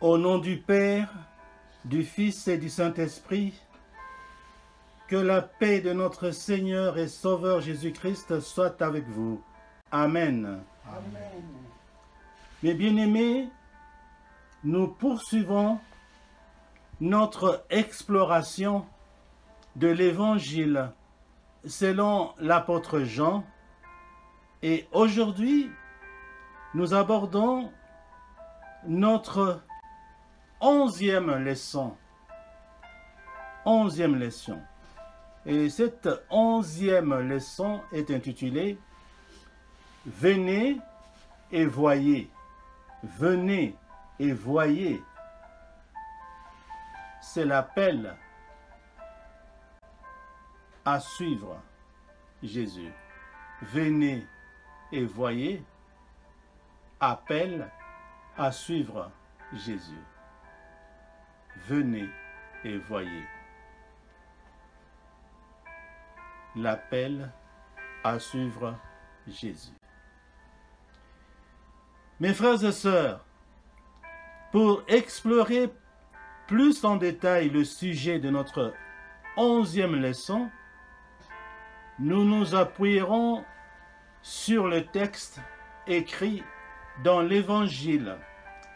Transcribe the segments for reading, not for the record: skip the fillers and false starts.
Au nom du Père, du Fils et du Saint-Esprit, que la paix de notre Seigneur et Sauveur Jésus-Christ soit avec vous. Amen. Amen. Mes bien-aimés, nous poursuivons notre exploration de l'Évangile selon l'apôtre Jean. Et aujourd'hui, nous abordons notre 11e leçon. 11e leçon. Et cette 11e leçon est intitulée « Venez et voyez ». Venez et voyez. C'est l'appel à suivre Jésus. Venez et voyez. Appel à suivre Jésus. Venez et voyez. L'appel à suivre Jésus. Mes frères et sœurs, pour explorer plus en détail le sujet de notre 11e leçon, nous nous appuierons sur le texte écrit dans l'Évangile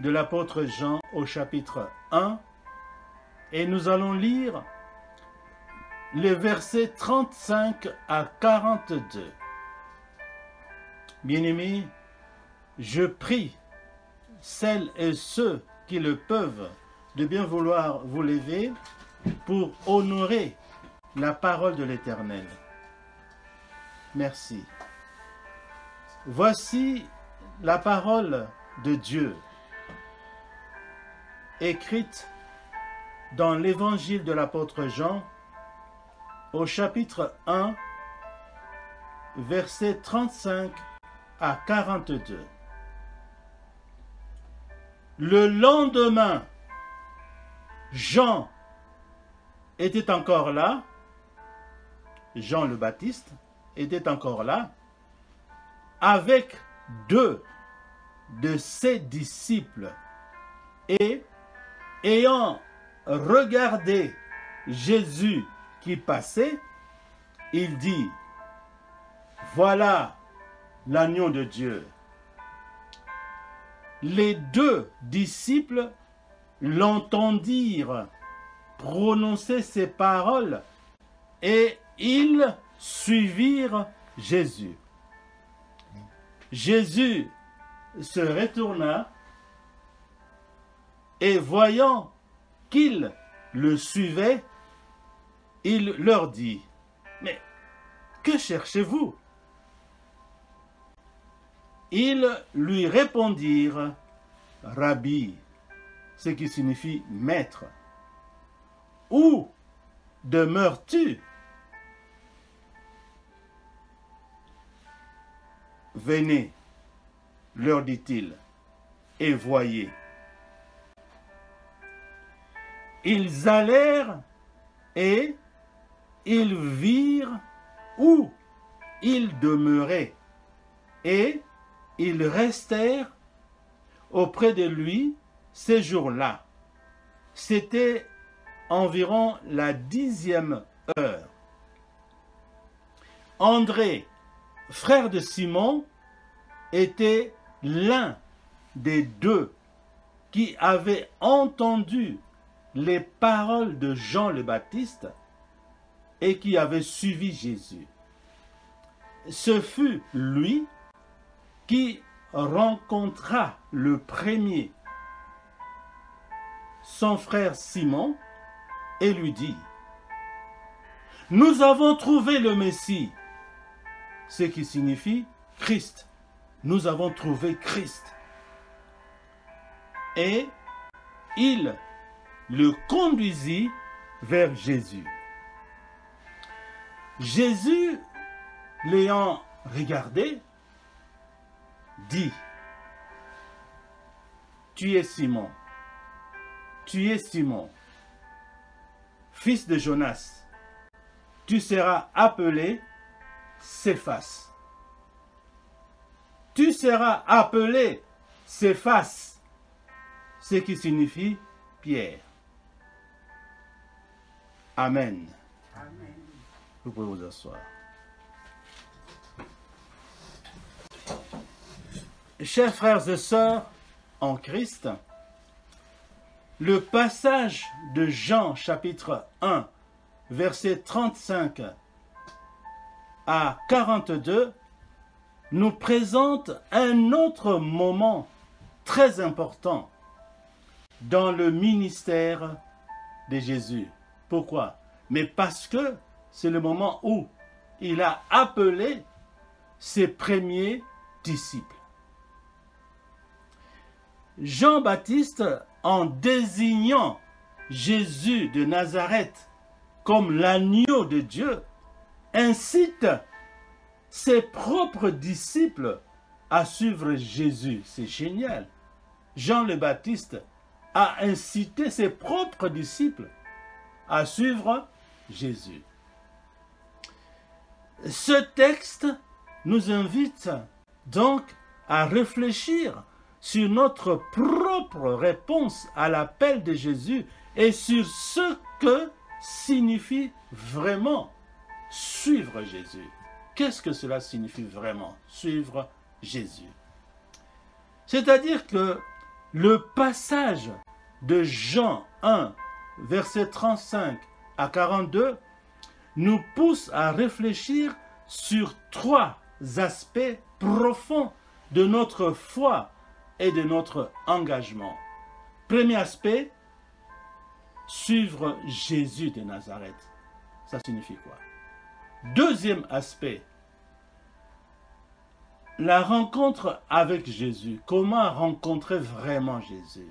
de l'apôtre Jean au chapitre 1 et nous allons lire les versets 35 à 42. Bien-aimés, je prie celles et ceux qui le peuvent de bien vouloir vous lever pour honorer la parole de l'Éternel. Merci. Voici la parole de Dieu, écrite dans l'Évangile de l'apôtre Jean, au chapitre 1, versets 35 à 42. Le lendemain, Jean était encore là, Jean le Baptiste était encore là, avec 2 de ses disciples, et ayant regardé Jésus qui passait, il dit, voilà l'agneau de Dieu. Les 2 disciples l'entendirent prononcer ces paroles et ils suivirent Jésus. Jésus se retourna et voyant qu'ils le suivaient, il leur dit, « Mais que cherchez-vous » Ils lui répondirent, « Rabbi », ce qui signifie « maître ». « Où demeures-tu » Venez, leur dit-il, et voyez. Ils allèrent et ils virent où il demeurait, et ils restèrent auprès de lui ces jours-là. C'était environ la 10e heure. André, frère de Simon, était l'un des 2 qui avaient entendu les paroles de Jean le Baptiste et qui avait suivi Jésus. Ce fut lui qui rencontra le premier son frère Simon et lui dit, « Nous avons trouvé le Messie », ce qui signifie Christ. Nous avons trouvé Christ. Et il le conduisit vers Jésus. Jésus, l'ayant regardé, dit, « Tu es Simon, tu es Simon, fils de Jonas, tu seras appelé Céphas. Tu seras appelé Céphas. ce qui signifie pierre. Amen. Amen. Vous pouvez vous asseoir. Chers frères et sœurs en Christ, le passage de Jean chapitre 1, versets 35 à 42, nous présente un autre moment très important dans le ministère de Jésus. Pourquoi? Mais parce que c'est le moment où il a appelé ses premiers disciples. Jean-Baptiste, en désignant Jésus de Nazareth comme l'agneau de Dieu, incite ses propres disciples à suivre Jésus. C'est génial. Jean le Baptiste a incité ses propres disciples à suivre Jésus. Ce texte nous invite donc à réfléchir sur notre propre réponse à l'appel de Jésus et sur ce que signifie vraiment suivre Jésus. Qu'est-ce que cela signifie vraiment, suivre Jésus? C'est-à-dire que le passage de Jean 1, versets 35 à 42, nous pousse à réfléchir sur trois aspects profonds de notre foi et de notre engagement. Premier aspect, suivre Jésus de Nazareth. Ça signifie quoi? Deuxième aspect, la rencontre avec Jésus. Comment rencontrer vraiment Jésus?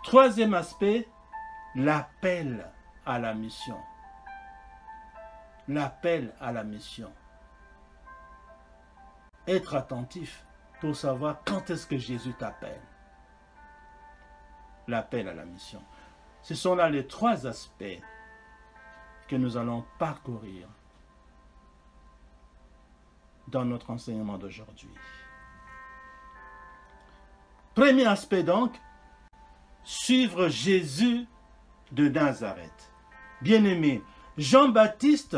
Troisième aspect, l'appel à la mission. L'appel à la mission. Être attentif pour savoir quand est-ce que Jésus t'appelle. L'appel à la mission. Ce sont là les trois aspects que nous allons parcourir dans notre enseignement d'aujourd'hui. Premier aspect donc, suivre Jésus de Nazareth. Bien-aimé, Jean-Baptiste,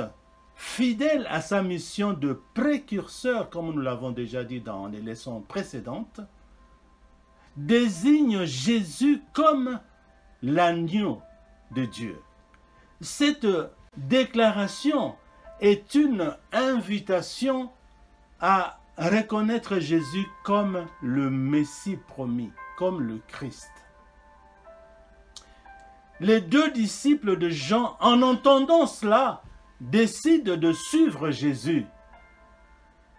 fidèle à sa mission de précurseur, comme nous l'avons déjà dit dans les leçons précédentes, désigne Jésus comme l'agneau de Dieu. Cette déclaration est une invitation à reconnaître Jésus comme le Messie promis, comme le Christ. Les deux disciples de Jean, en entendant cela, décident de suivre Jésus.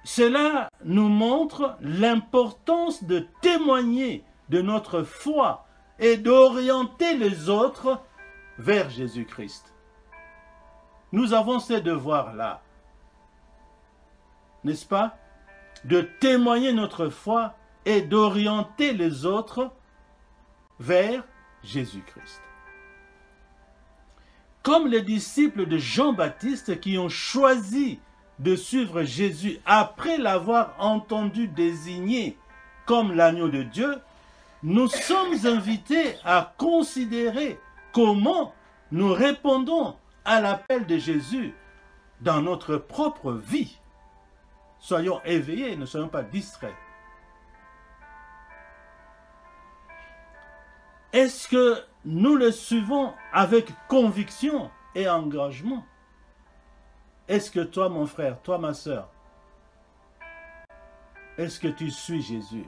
Cela nous montre l'importance de témoigner de notre foi et d'orienter les autres vers Jésus-Christ. Nous avons ces devoirs-là, n'est-ce pas? De témoigner notre foi et d'orienter les autres vers Jésus-Christ. Comme les disciples de Jean-Baptiste qui ont choisi de suivre Jésus après l'avoir entendu désigner comme l'agneau de Dieu, nous sommes invités à considérer comment nous répondons à l'appel de Jésus dans notre propre vie. Soyons éveillés, ne soyons pas distraits. Est-ce que nous le suivons avec conviction et engagement? Est-ce que toi, mon frère, toi, ma sœur, est-ce que tu suis Jésus?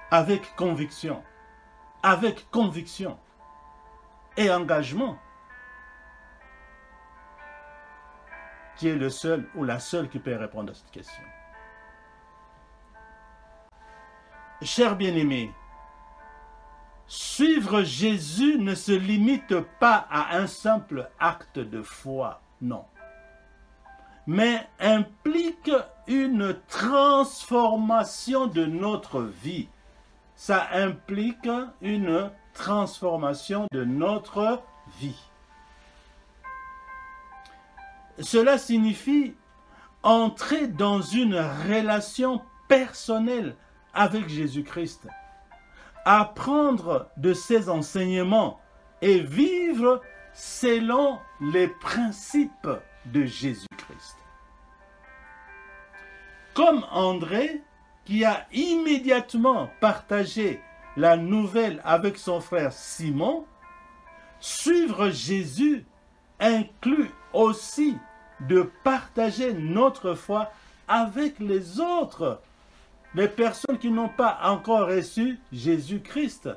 Avec conviction et engagement. Tu es le seul ou la seule qui peut répondre à cette question. Chers bien-aimés, suivre Jésus ne se limite pas à un simple acte de foi, non. Mais implique une transformation de notre vie. Ça implique une transformation de notre vie. Cela signifie entrer dans une relation personnelle avec Jésus-Christ. Apprendre de ses enseignements et vivre selon les principes de Jésus-Christ. Comme André, qui a immédiatement partagé la nouvelle avec son frère Simon, suivre Jésus inclut aussi de partager notre foi avec les autres, les personnes qui n'ont pas encore reçu Jésus-Christ.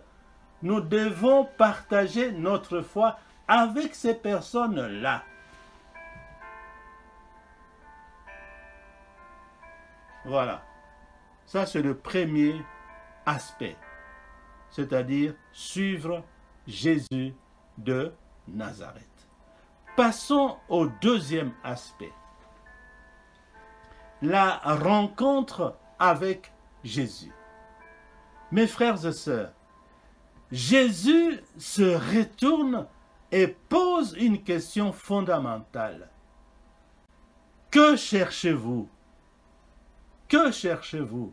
Nous devons partager notre foi avec ces personnes-là. Voilà. Ça, c'est le premier aspect, c'est-à-dire suivre Jésus de Nazareth. Passons au deuxième aspect, la rencontre avec Jésus. Mes frères et sœurs, Jésus se retourne et pose une question fondamentale. Que cherchez-vous? Que cherchez-vous?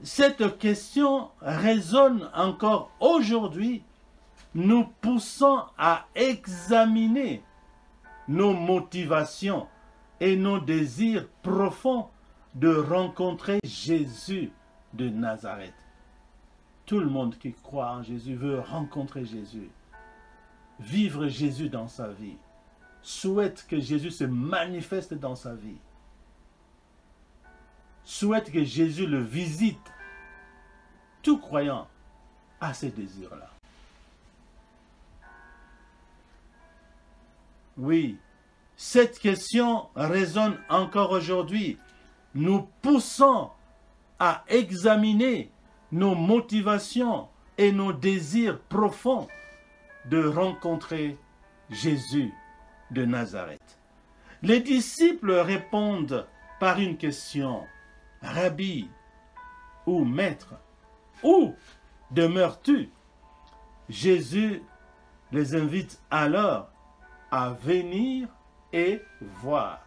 Cette question résonne encore aujourd'hui, nous poussant à examiner nos motivations et nos désirs profonds de rencontrer Jésus de Nazareth. Tout le monde qui croit en Jésus veut rencontrer Jésus, vivre Jésus dans sa vie, souhaite que Jésus se manifeste dans sa vie, souhaite que Jésus le visite. Tout croyant a ces désirs-là. Oui, cette question résonne encore aujourd'hui, nous poussant à examiner nos motivations et nos désirs profonds de rencontrer Jésus de Nazareth. Les disciples répondent par une question. Rabbi ou maître, où demeures-tu? Jésus les invite alors à venir et voir.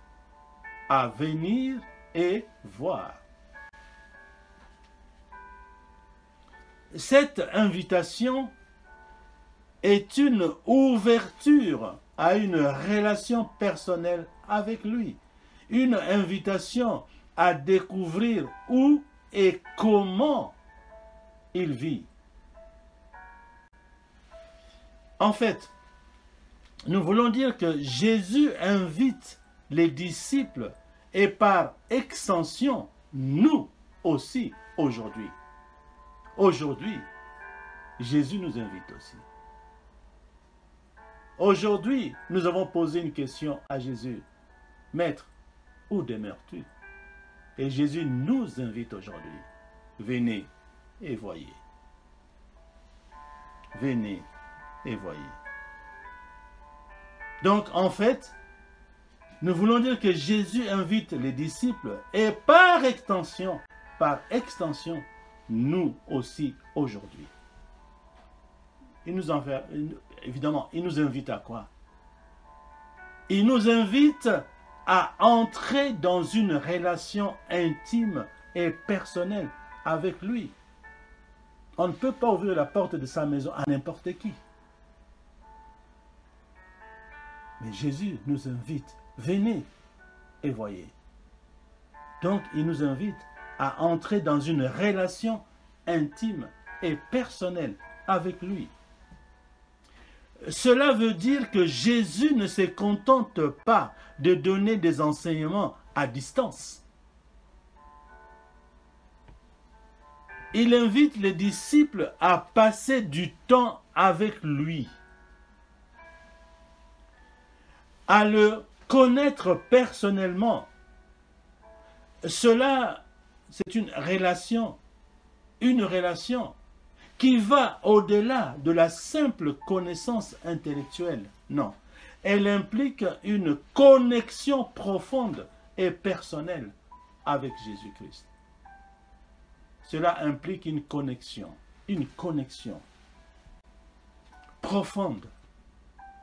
À venir et voir. Cette invitation est une ouverture à une relation personnelle avec lui. Une invitation à découvrir où et comment il vit. En fait, nous voulons dire que Jésus invite les disciples et par extension, nous aussi aujourd'hui. Aujourd'hui, Jésus nous invite aussi. Aujourd'hui, nous avons posé une question à Jésus. Maître, où demeures-tu? Et Jésus nous invite aujourd'hui. Venez et voyez. Venez et voyez. Donc, en fait, nous voulons dire que Jésus invite les disciples et par extension, nous aussi aujourd'hui. Évidemment, il nous invite à quoi? Il nous invite à entrer dans une relation intime et personnelle avec lui. On ne peut pas ouvrir la porte de sa maison à n'importe qui. Mais Jésus nous invite, venez et voyez. Donc, il nous invite à entrer dans une relation intime et personnelle avec lui. Cela veut dire que Jésus ne se contente pas de donner des enseignements à distance. Il invite les disciples à passer du temps avec lui, à le connaître personnellement. Cela, c'est une relation qui va au-delà de la simple connaissance intellectuelle. Non, elle implique une connexion profonde et personnelle avec Jésus-Christ. Cela implique une connexion profonde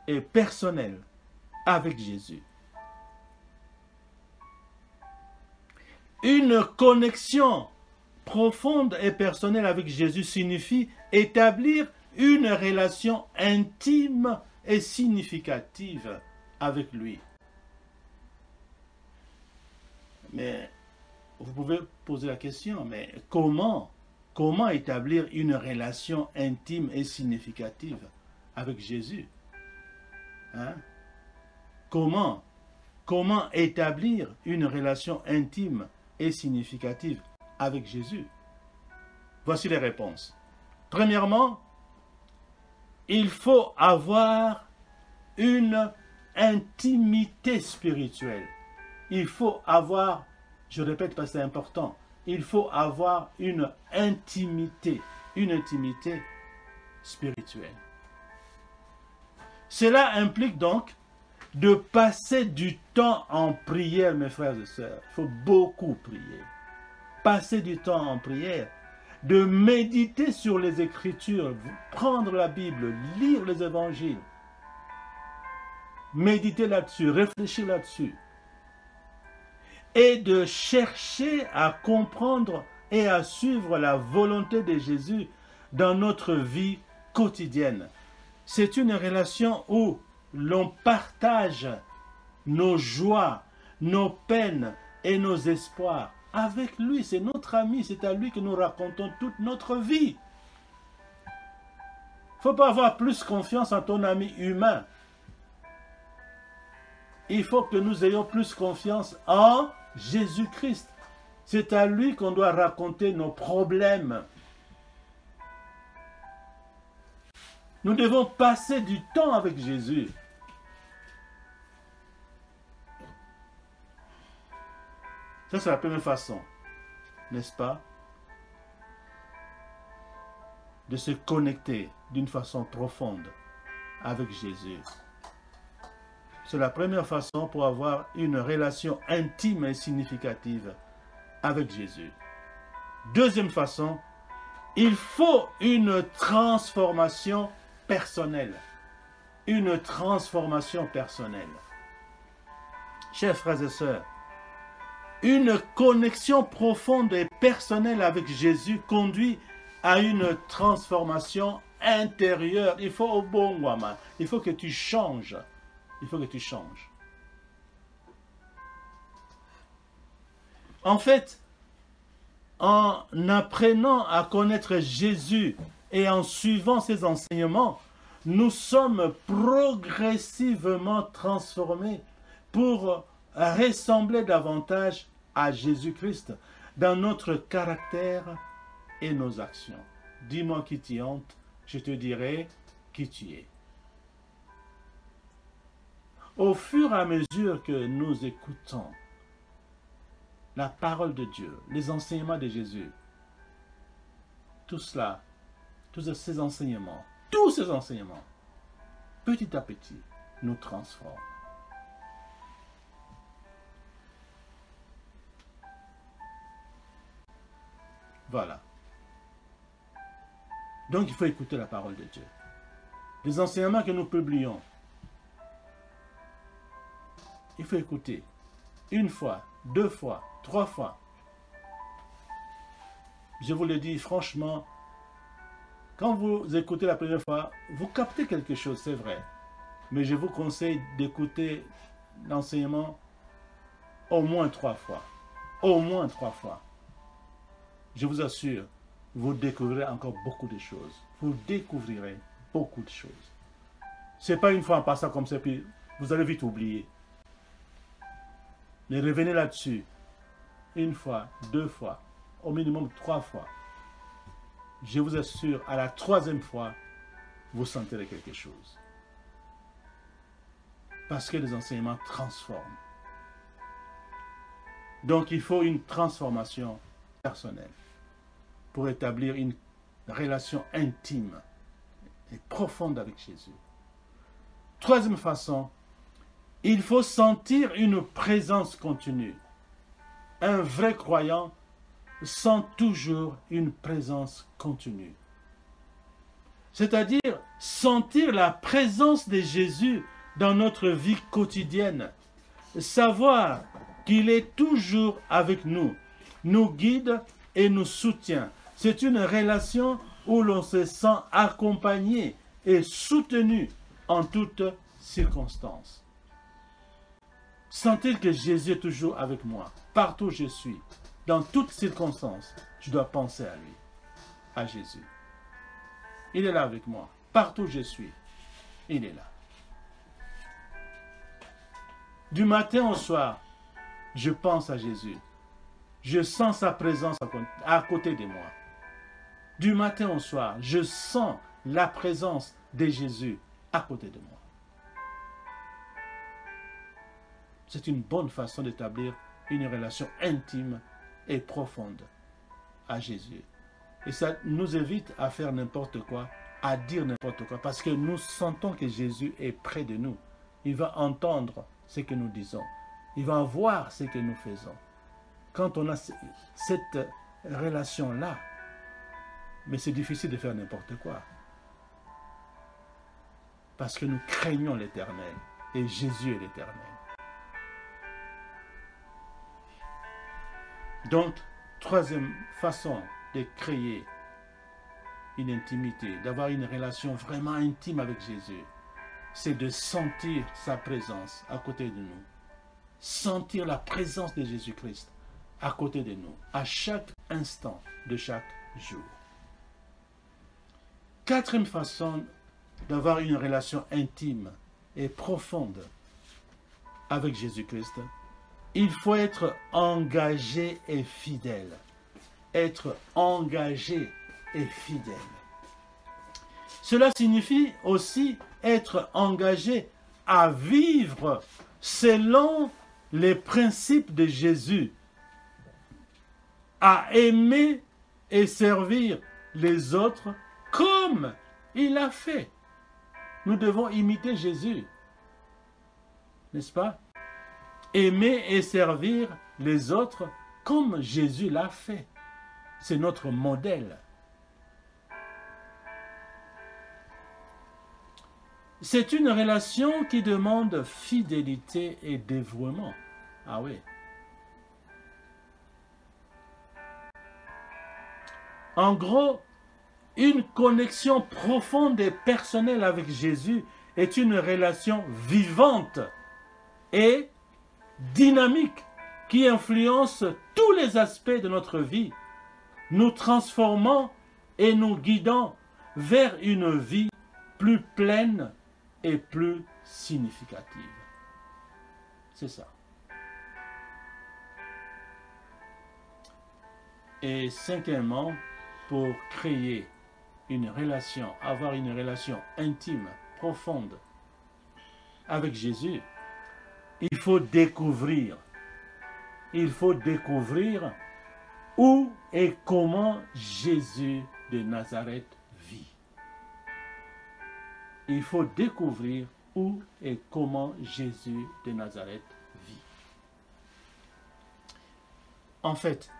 et personnelle avec Jésus. Une connexion profonde et personnelle avec Jésus signifie établir une relation intime et significative avec lui. Mais vous pouvez poser la question, mais comment établir une relation intime et significative avec Jésus? Hein? Comment établir une relation intime et significative avec Jésus? Voici les réponses. Premièrement, il faut avoir une intimité spirituelle. Il faut avoir, je répète parce que c'est important, il faut avoir une intimité spirituelle. Cela implique donc de passer du temps en prière, mes frères et sœurs. Il faut beaucoup prier. Passer du temps en prière, de méditer sur les Écritures, prendre la Bible, lire les évangiles, méditer là-dessus, réfléchir là-dessus, et de chercher à comprendre et à suivre la volonté de Jésus dans notre vie quotidienne. C'est une relation où l'on partage nos joies, nos peines et nos espoirs avec lui. C'est notre ami, c'est à lui que nous racontons toute notre vie. Il ne faut pas avoir plus confiance en ton ami humain. Il faut que nous ayons plus confiance en Jésus-Christ. C'est à lui qu'on doit raconter nos problèmes. Nous devons passer du temps avec Jésus. Ça, c'est la première façon, n'est-ce pas, de se connecter d'une façon profonde avec Jésus. C'est la première façon pour avoir une relation intime et significative avec Jésus. Deuxième façon, il faut une transformation personnelle. Une transformation personnelle. Chers frères et sœurs, une connexion profonde et personnelle avec Jésus conduit à une transformation intérieure. Il faut au bon moment. Il faut que tu changes. Il faut que tu changes. En fait, en apprenant à connaître Jésus et en suivant ses enseignements, nous sommes progressivement transformés pour ressembler davantage à Jésus-Christ dans notre caractère et nos actions. Dis-moi qui t'y hante, je te dirai qui tu es. Au fur et à mesure que nous écoutons la parole de Dieu, les enseignements de Jésus, tout cela, tous ces enseignements, petit à petit, nous transforment. Voilà. Donc il faut écouter la parole de Dieu. Les enseignements que nous publions, il faut écouter une fois, 2 fois, 3 fois. Je vous le dis franchement, quand vous écoutez la première fois, vous captez quelque chose, c'est vrai. Mais je vous conseille d'écouter l'enseignement au moins 3 fois. Au moins 3 fois. Je vous assure, vous découvrirez encore beaucoup de choses. Vous découvrirez beaucoup de choses. Ce n'est pas une fois en passant comme ça, puis vous allez vite oublier. Mais revenez là-dessus. 1 fois, 2 fois, au minimum 3 fois. Je vous assure, à la 3e fois, vous sentirez quelque chose. Parce que les enseignements transforment. Donc il faut une transformation personnelle pour établir une relation intime et profonde avec Jésus. 3e façon, il faut sentir une présence continue. Un vrai croyant sent toujours une présence continue. C'est-à-dire sentir la présence de Jésus dans notre vie quotidienne. Savoir qu'il est toujours avec nous nous guide et nous soutient. C'est une relation où l'on se sent accompagné et soutenu en toutes circonstances. Sentir que Jésus est toujours avec moi, partout où je suis, dans toutes circonstances, je dois penser à lui, à Jésus. Il est là avec moi, partout où je suis, il est là. Du matin au soir, je pense à Jésus. Je sens sa présence à côté de moi. Du matin au soir, je sens la présence de Jésus à côté de moi. C'est une bonne façon d'établir une relation intime et profonde à Jésus. Et ça nous évite à faire n'importe quoi, à dire n'importe quoi, parce que nous sentons que Jésus est près de nous. Il va entendre ce que nous disons. Il va voir ce que nous faisons. Quand on a cette relation-là, mais c'est difficile de faire n'importe quoi. Parce que nous craignons l'Éternel. Et Jésus est l'Éternel. Donc, troisième façon de créer une intimité, d'avoir une relation vraiment intime avec Jésus, c'est de sentir sa présence à côté de nous. Sentir la présence de Jésus-Christ à côté de nous, à chaque instant de chaque jour. Quatrième façon d'avoir une relation intime et profonde avec Jésus-Christ, il faut être engagé et fidèle. Être engagé et fidèle. Cela signifie aussi être engagé à vivre selon les principes de Jésus, à aimer et servir les autres comme il a fait. Nous devons imiter Jésus, n'est-ce pas? Aimer et servir les autres comme Jésus l'a fait. C'est notre modèle. C'est une relation qui demande fidélité et dévouement. Ah oui. En gros, une connexion profonde et personnelle avec Jésus est une relation vivante et dynamique qui influence tous les aspects de notre vie, nous transformant et nous guidant vers une vie plus pleine et plus significative. C'est ça. Et cinquièmement, pour créer une relation, avoir une relation intime, profonde avec Jésus, il faut découvrir où et comment Jésus de Nazareth vit. Il faut découvrir où et comment Jésus de Nazareth vit. En fait,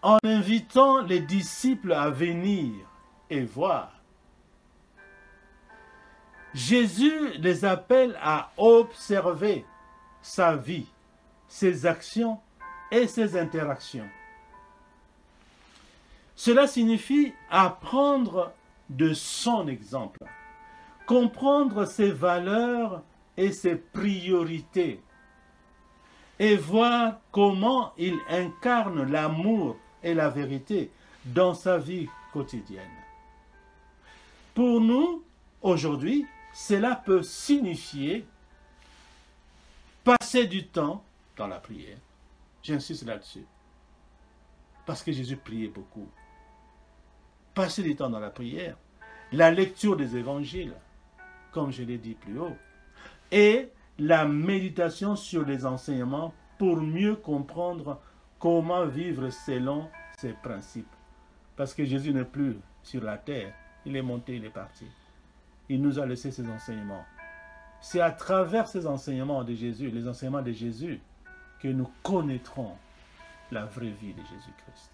en invitant les disciples à venir et voir, Jésus les appelle à observer sa vie, ses actions et ses interactions. Cela signifie apprendre de son exemple, comprendre ses valeurs et ses priorités, et voir comment il incarne l'amour et la vérité dans sa vie quotidienne. Pour nous, aujourd'hui, cela peut signifier passer du temps dans la prière. J'insiste là-dessus. Parce que Jésus priait beaucoup. Passer du temps dans la prière, la lecture des évangiles, comme je l'ai dit plus haut, et la méditation sur les enseignements pour mieux comprendre comment vivre selon ses principes. Parce que Jésus n'est plus sur la terre, il est monté, il est parti. Il nous a laissé ses enseignements. C'est à travers ces enseignements de Jésus, les enseignements de Jésus, que nous connaîtrons la vraie vie de Jésus-Christ.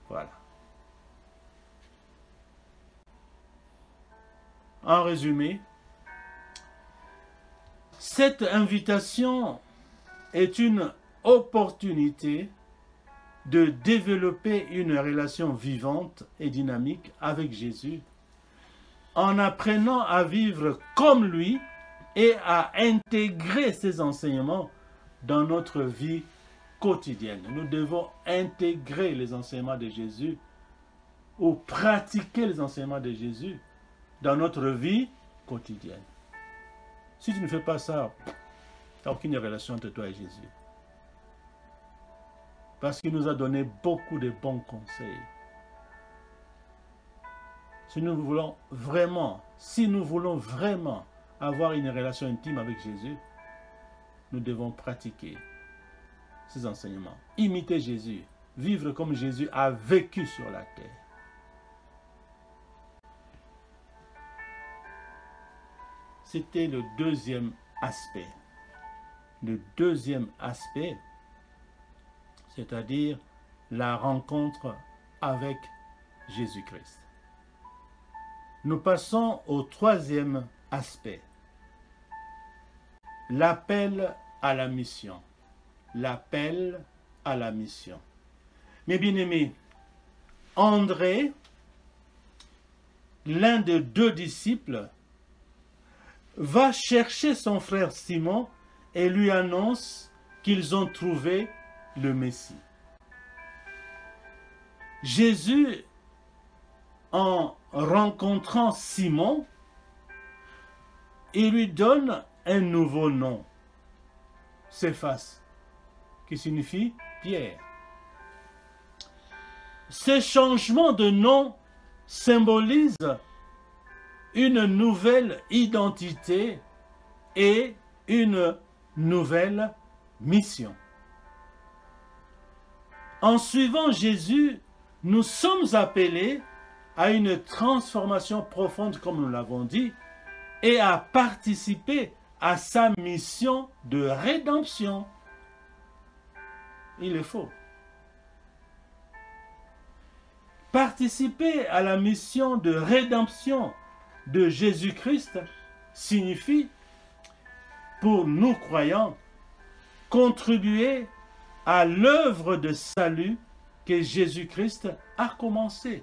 Voilà. En résumé, cette invitation est une opportunité de développer une relation vivante et dynamique avec Jésus en apprenant à vivre comme lui et à intégrer ses enseignements dans notre vie quotidienne. Nous devons intégrer les enseignements de Jésus ou pratiquer les enseignements de Jésus dans notre vie quotidienne. Si tu ne fais pas ça, tu n'as aucune relation entre toi et Jésus. Parce qu'il nous a donné beaucoup de bons conseils. Si nous voulons vraiment avoir une relation intime avec Jésus, nous devons pratiquer ces enseignements. Imiter Jésus, vivre comme Jésus a vécu sur la terre. C'était le deuxième aspect. Le deuxième aspect, c'est-à-dire la rencontre avec Jésus-Christ. Nous passons au troisième aspect. L'appel à la mission. L'appel à la mission. Mes bien-aimés, André, l'un des deux disciples, va chercher son frère Simon et lui annonce qu'ils ont trouvé le Messie. Jésus, en rencontrant Simon, il lui donne un nouveau nom, Céphas, qui signifie Pierre. Ce changement de nom symbolise une nouvelle identité et une nouvelle mission. En suivant Jésus, nous sommes appelés à une transformation profonde, comme nous l'avons dit, et à participer à sa mission de rédemption. Il est faux. Participer à la mission de rédemption de Jésus-Christ signifie, pour nous croyants, contribuer à l'œuvre de salut que Jésus-Christ a commencé.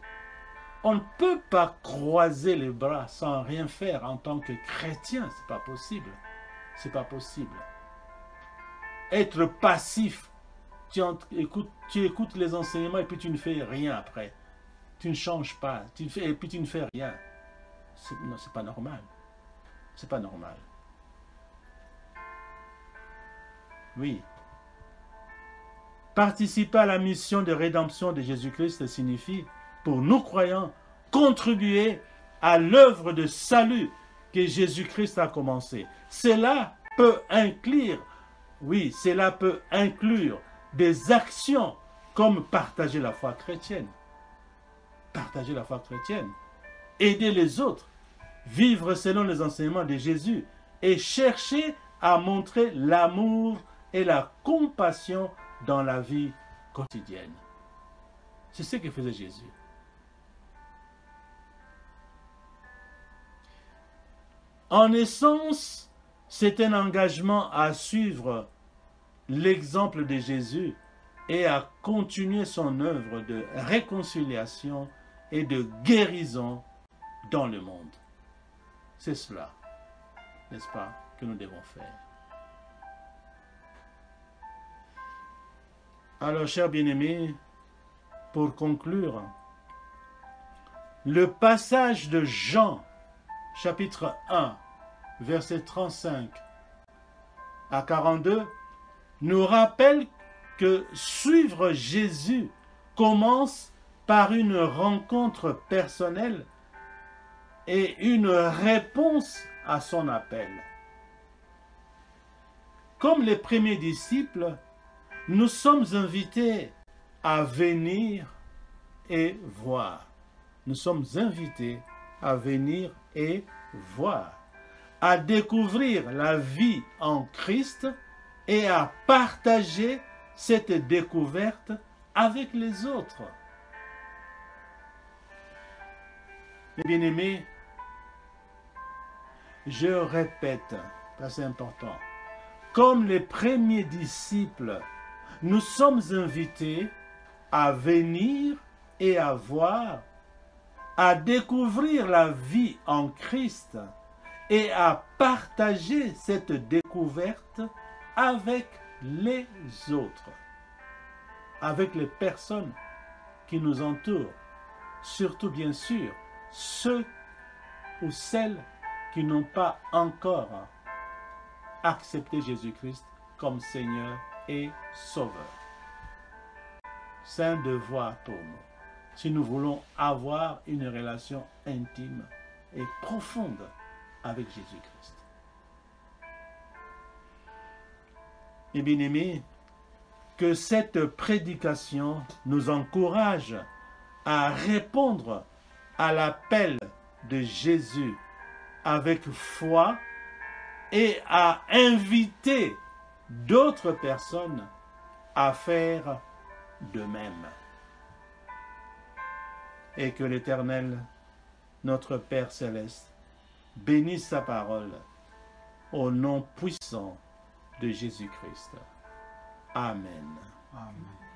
On ne peut pas croiser les bras sans rien faire en tant que chrétien. C'est pas possible. C'est pas possible. Être passif, tu écoutes les enseignements et puis tu ne fais rien après. Tu ne changes pas. Et puis tu ne fais rien. Non, c'est pas normal. C'est pas normal. Oui. Participer à la mission de rédemption de Jésus-Christ signifie, pour nous croyants, contribuer à l'œuvre de salut que Jésus-Christ a commencé. Cela peut inclure des actions comme partager la foi chrétienne. Partager la foi chrétienne. Aider les autres. Vivre selon les enseignements de Jésus. Et chercher à montrer l'amour et la compassion dans la vie quotidienne. C'est ce que faisait Jésus. En essence, c'est un engagement à suivre l'exemple de Jésus et à continuer son œuvre de réconciliation et de guérison dans le monde. C'est cela, n'est-ce pas, que nous devons faire. Alors, chers bien-aimés, pour conclure, le passage de Jean, chapitre 1, versets 35 à 42, nous rappelle que suivre Jésus commence par une rencontre personnelle et une réponse à son appel. Comme les premiers disciples, nous sommes invités à venir et voir. Nous sommes invités à venir et voir, à découvrir la vie en Christ et à partager cette découverte avec les autres. Mes bien-aimés, je répète, c'est important, comme les premiers disciples, nous sommes invités à venir et à voir, à découvrir la vie en Christ et à partager cette découverte avec les autres, avec les personnes qui nous entourent, surtout bien sûr ceux ou celles qui n'ont pas encore accepté Jésus-Christ comme Seigneur et Sauveur. C'est un devoir pour nous, si nous voulons avoir une relation intime et profonde avec Jésus-Christ. Et bien-aimés, que cette prédication nous encourage à répondre à l'appel de Jésus avec foi et à inviter d'autres personnes à faire de même. Et que l'Éternel, notre Père Céleste, bénisse sa parole au nom puissant de Jésus-Christ. Amen. Amen.